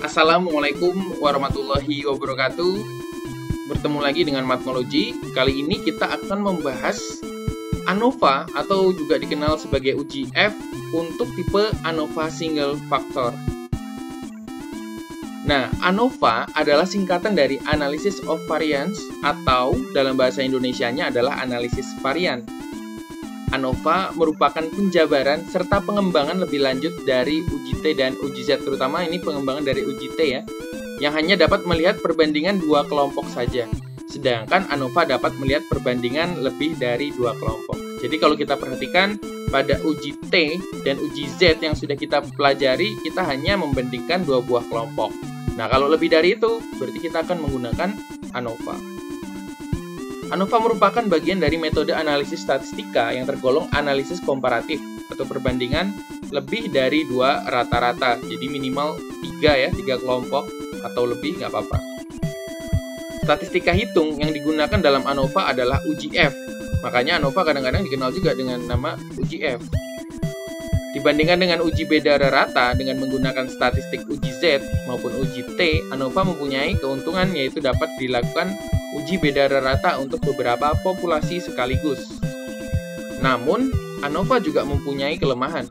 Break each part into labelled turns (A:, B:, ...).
A: Assalamualaikum warahmatullahi wabarakatuh. Bertemu lagi dengan Mathmology. Kali ini kita akan membahas ANOVA atau juga dikenal sebagai uji F untuk tipe ANOVA single factor. Nah, ANOVA adalah singkatan dari Analysis of Variance atau dalam bahasa Indonesianya adalah analisis varian. ANOVA merupakan penjabaran serta pengembangan lebih lanjut dari uji T dan uji Z, terutama ini pengembangan dari uji T ya, yang hanya dapat melihat perbandingan dua kelompok saja. Sedangkan ANOVA dapat melihat perbandingan lebih dari dua kelompok. Jadi kalau kita perhatikan pada uji T dan uji Z yang sudah kita pelajari, kita hanya membandingkan dua buah kelompok. Nah, kalau lebih dari itu, berarti kita akan menggunakan ANOVA. ANOVA merupakan bagian dari metode analisis statistika yang tergolong analisis komparatif atau perbandingan lebih dari dua rata-rata. Jadi minimal 3 kelompok atau lebih nggak apa-apa. Statistika hitung yang digunakan dalam ANOVA adalah uji F. Makanya ANOVA kadang-kadang dikenal juga dengan nama uji F. Dibandingkan dengan uji beda rata dengan menggunakan statistik uji Z maupun uji T, ANOVA mempunyai keuntungan yaitu dapat dilakukan uji beda rata untuk beberapa populasi sekaligus. Namun, ANOVA juga mempunyai kelemahan.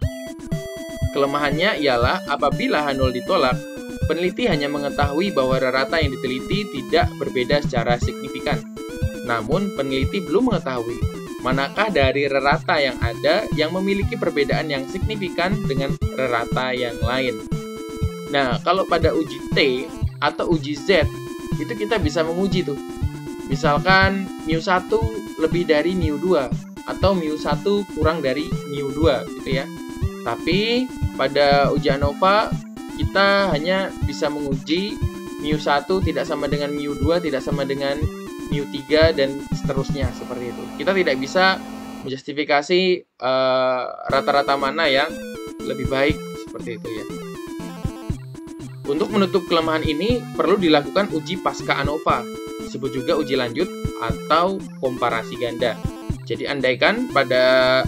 A: Kelemahannya ialah apabila H0 ditolak, peneliti hanya mengetahui bahwa rata yang diteliti tidak berbeda secara signifikan. Namun, peneliti belum mengetahui manakah dari rata yang ada yang memiliki perbedaan yang signifikan dengan rata yang lain. Nah, kalau pada uji T atau uji Z, itu kita bisa menguji tuh. Misalkan μ1 lebih dari μ2 atau μ1 kurang dari μ2 gitu ya. Tapi pada uji ANOVA kita hanya bisa menguji μ1 tidak sama dengan μ2, tidak sama dengan μ3 dan seterusnya seperti itu. Kita tidak bisa menjustifikasi rata-rata mana yang lebih baik seperti itu ya. Untuk menutup kelemahan ini perlu dilakukan uji pasca ANOVA, disebut juga uji lanjut atau komparasi ganda. Jadi andaikan pada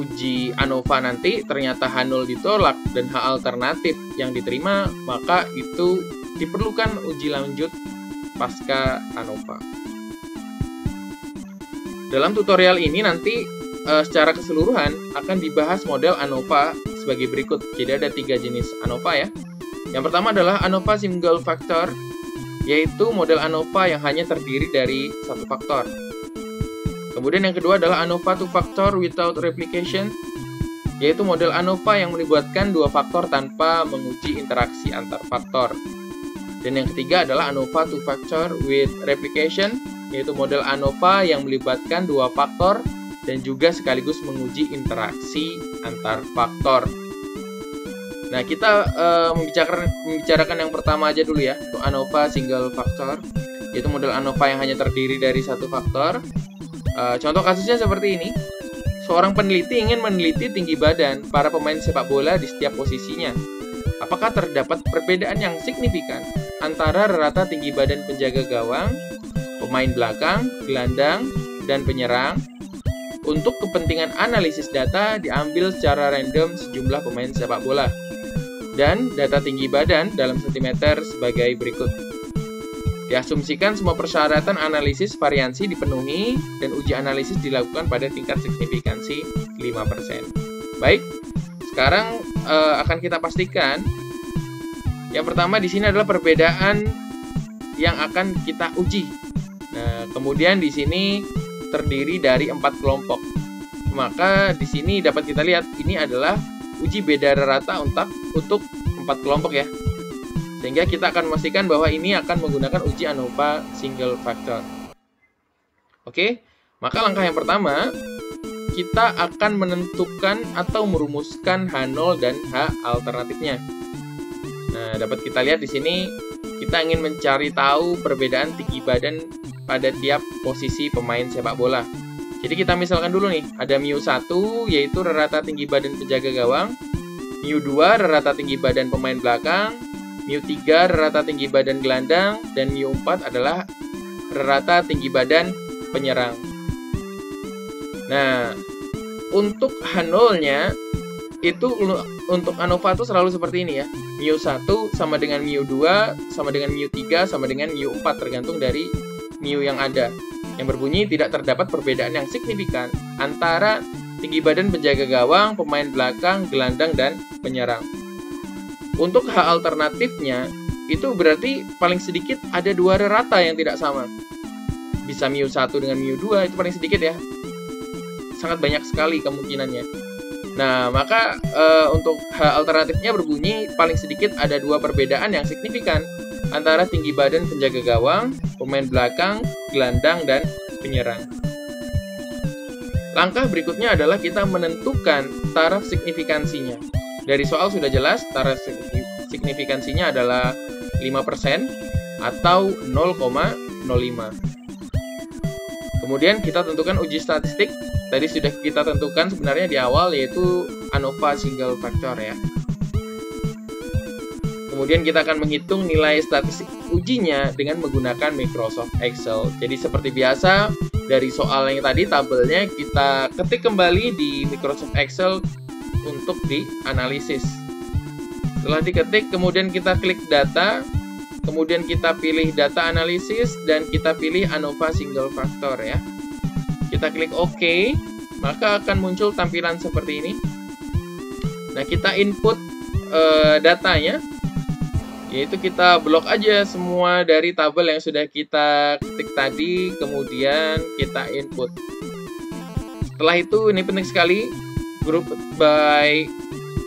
A: uji ANOVA nanti ternyata H0 ditolak dan H alternatif yang diterima, maka itu diperlukan uji lanjut pasca ANOVA. Dalam tutorial ini nanti secara keseluruhan akan dibahas model ANOVA sebagai berikut. Jadi ada 3 jenis ANOVA ya. Yang pertama adalah ANOVA single factor, yaitu model ANOVA yang hanya terdiri dari satu faktor. Kemudian yang kedua adalah ANOVA two factor without replication, yaitu model ANOVA yang melibatkan dua faktor tanpa menguji interaksi antar faktor. Dan yang ketiga adalah ANOVA two factor with replication, yaitu model ANOVA yang melibatkan dua faktor dan juga sekaligus menguji interaksi antar faktor. Nah, kita membicarakan yang pertama aja dulu ya, untuk ANOVA single factor, yaitu model ANOVA yang hanya terdiri dari satu faktor. Contoh kasusnya seperti ini. Seorang peneliti ingin meneliti tinggi badan para pemain sepak bola di setiap posisinya. Apakah terdapat perbedaan yang signifikan antara rata tinggi badan penjaga gawang, pemain belakang, gelandang, dan penyerang? Untuk kepentingan analisis data diambil secara random sejumlah pemain sepak bola dan data tinggi badan dalam sentimeter sebagai berikut. Diasumsikan semua persyaratan analisis variansi dipenuhi dan uji analisis dilakukan pada tingkat signifikansi 5%. Baik, sekarang akan kita pastikan. Yang pertama di sini adalah perbedaan yang akan kita uji. Nah, kemudian di sini terdiri dari 4 kelompok. Maka di sini dapat kita lihat ini adalah uji beda rata untuk 4 kelompok ya. Sehingga kita akan memastikan bahwa ini akan menggunakan uji ANOVA single factor. Oke, maka langkah yang pertama kita akan menentukan atau merumuskan H0 dan H alternatifnya. Nah, dapat kita lihat di sini kita ingin mencari tahu perbedaan tinggi badan pada tiap posisi pemain sepak bola. Jadi kita misalkan dulu nih, ada μ1 yaitu rata tinggi badan penjaga gawang, μ2 rata tinggi badan pemain belakang, μ3 rata tinggi badan gelandang, dan μ4 adalah rata tinggi badan penyerang. Nah, untuk H0-nya itu untuk ANOVA itu selalu seperti ini ya. Mu1 sama dengan Mu2, sama dengan Mu3, sama dengan Mu4, tergantung dari Mu yang ada. Yang berbunyi tidak terdapat perbedaan yang signifikan antara tinggi badan penjaga gawang, pemain belakang, gelandang, dan penyerang. Untuk H alternatifnya, itu berarti paling sedikit ada 2 rata yang tidak sama. Bisa Mu1 dengan Mu2, itu paling sedikit ya. Sangat banyak sekali kemungkinannya. Nah, maka untuk H alternatifnya berbunyi paling sedikit ada 2 perbedaan yang signifikan antara tinggi badan penjaga gawang, pemain belakang, gelandang, dan penyerang. Langkah berikutnya adalah kita menentukan taraf signifikansinya. Dari soal sudah jelas, taraf signifikansinya adalah 5% atau 0,05. Kemudian kita tentukan uji statistik. Tadi sudah kita tentukan sebenarnya di awal, yaitu ANOVA single factor ya. Kemudian kita akan menghitung nilai statistik ujinya dengan menggunakan Microsoft Excel. Jadi seperti biasa, dari soal yang tadi tabelnya kita ketik kembali di Microsoft Excel untuk dianalisis. Setelah diketik, kemudian kita klik data, kemudian kita pilih data analisis, dan kita pilih ANOVA single factor ya. Kita klik OK, maka akan muncul tampilan seperti ini. Nah, kita input datanya, yaitu kita blok aja semua dari tabel yang sudah kita ketik tadi, kemudian kita input. Setelah itu, ini penting sekali, group by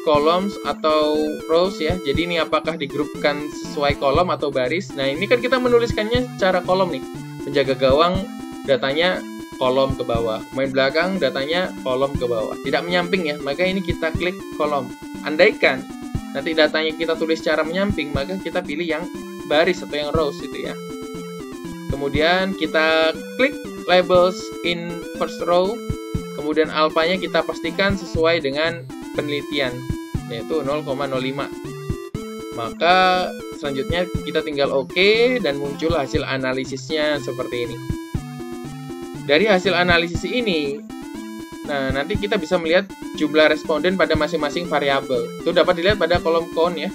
A: columns atau rows ya. Jadi ini apakah digrupkan sesuai kolom atau baris. Nah, ini kan kita menuliskannya secara kolom nih. Penjaga gawang datanya kolom ke bawah, main belakang datanya kolom ke bawah, tidak menyamping ya, maka ini kita klik kolom. Andaikan nanti datanya kita tulis secara menyamping, maka kita pilih yang baris atau yang rows itu ya. Kemudian kita klik labels in first row, kemudian alfanya kita pastikan sesuai dengan penelitian, yaitu 0,05. Maka selanjutnya kita tinggal OK, dan muncul hasil analisisnya seperti ini. Dari hasil analisis ini, nah nanti kita bisa melihat jumlah responden pada masing-masing variabel. Itu dapat dilihat pada kolom count ya.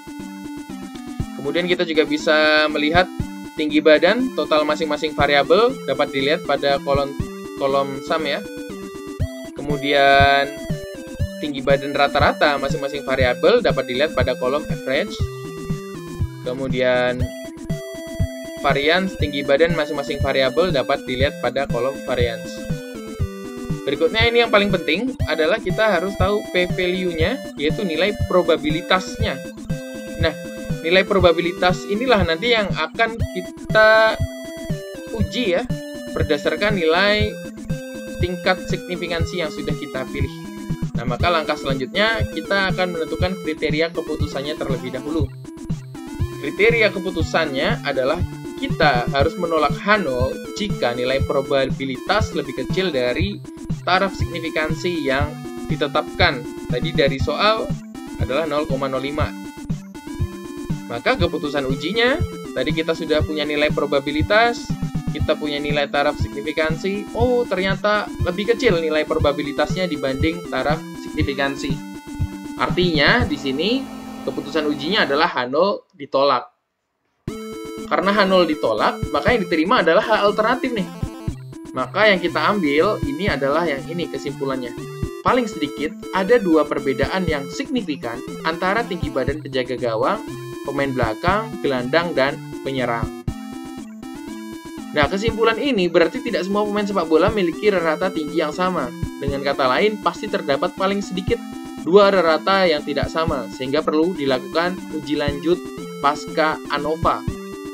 A: Kemudian kita juga bisa melihat tinggi badan total masing-masing variabel, dapat dilihat pada kolom sum ya. Kemudian tinggi badan rata-rata masing-masing variabel dapat dilihat pada kolom average. Kemudian varians tinggi badan masing-masing variabel dapat dilihat pada kolom varians. Berikutnya ini yang paling penting adalah kita harus tahu p-value-nya, yaitu nilai probabilitasnya. Nah, nilai probabilitas inilah nanti yang akan kita uji ya, berdasarkan nilai tingkat signifikansi yang sudah kita pilih. Nah, maka langkah selanjutnya kita akan menentukan kriteria keputusannya terlebih dahulu. Kriteria keputusannya adalah kita harus menolak H0 jika nilai probabilitas lebih kecil dari taraf signifikansi yang ditetapkan. Tadi dari soal adalah 0,05. Maka keputusan ujinya, tadi kita sudah punya nilai probabilitas, kita punya nilai taraf signifikansi. Oh, ternyata lebih kecil nilai probabilitasnya dibanding taraf signifikansi. Artinya, di sini keputusan ujinya adalah H0 ditolak. Karena H0 ditolak, maka yang diterima adalah H alternatif nih. Maka yang kita ambil ini adalah yang ini kesimpulannya. Paling sedikit ada 2 perbedaan yang signifikan antara tinggi badan penjaga gawang, pemain belakang, gelandang, dan penyerang. Nah, kesimpulan ini berarti tidak semua pemain sepak bola memiliki rata tinggi yang sama. Dengan kata lain, pasti terdapat paling sedikit 2 rata yang tidak sama, sehingga perlu dilakukan uji lanjut pasca ANOVA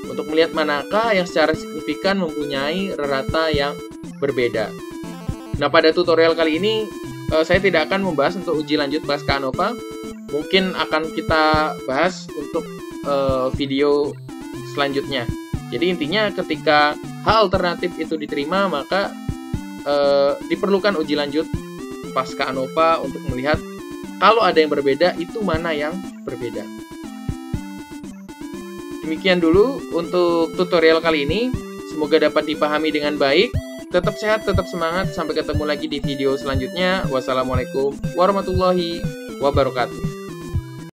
A: untuk melihat manakah yang secara signifikan mempunyai rata yang berbeda. Nah, pada tutorial kali ini saya tidak akan membahas untuk uji lanjut pasca ANOVA. Mungkin akan kita bahas untuk video selanjutnya. Jadi intinya ketika H alternatif itu diterima, maka diperlukan uji lanjut pasca ANOVA untuk melihat kalau ada yang berbeda, itu mana yang berbeda. Demikian dulu untuk tutorial kali ini. Semoga dapat dipahami dengan baik. Tetap sehat, tetap semangat. Sampai ketemu lagi di video selanjutnya. Wassalamualaikum warahmatullahi wabarakatuh.